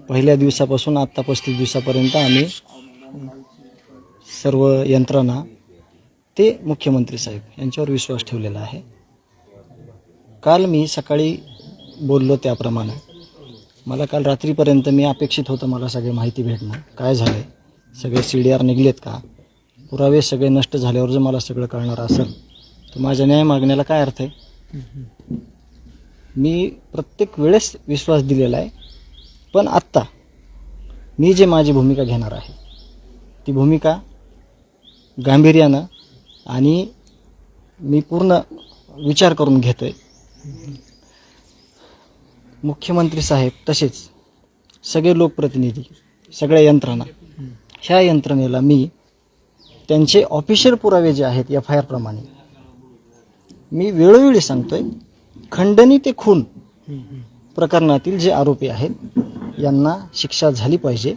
पहिल्या दिवसापासून आत्ता 35 दिवसापर्यंत आम्ही सर्व यंत्रणा ते मुख्यमंत्री साहेब यांच्यावर विश्वास ठेवलेला आहे. काल मी सकाळी बोललो त्याप्रमाणे मला काल रात्रीपर्यंत मी अपेक्षित होतं मला सगळी माहिती भेटणं, काय झालं आहे, सगळे CDR निघलेत का, पुरावे सगळे नष्ट झाल्यावर जर मला सगळं कळणार असेल तर माझ्या न्याय मागण्याला काय अर्थ आहे. मी प्रत्येक वेळेस विश्वास दिलेला आहे, पण आत्ता मी जे माझी भूमिका घेणार आहे ती भूमिका गांभीर्यानं आणि मी पूर्ण विचार करून घेतोय. मुख्यमंत्री साहेब तसेच सगळे लोकप्रतिनिधी, सगळ्या यंत्रणा, ह्या यंत्रणेला मी त्यांचे ऑफिशियल पुरावे जे आहेत FIR प्रमाणे मी वेळोवेळी सांगतोय, खंडणी ते खून प्रकरणातील जे आरोपी आहेत यांना शिक्षा झाली पाहिजे.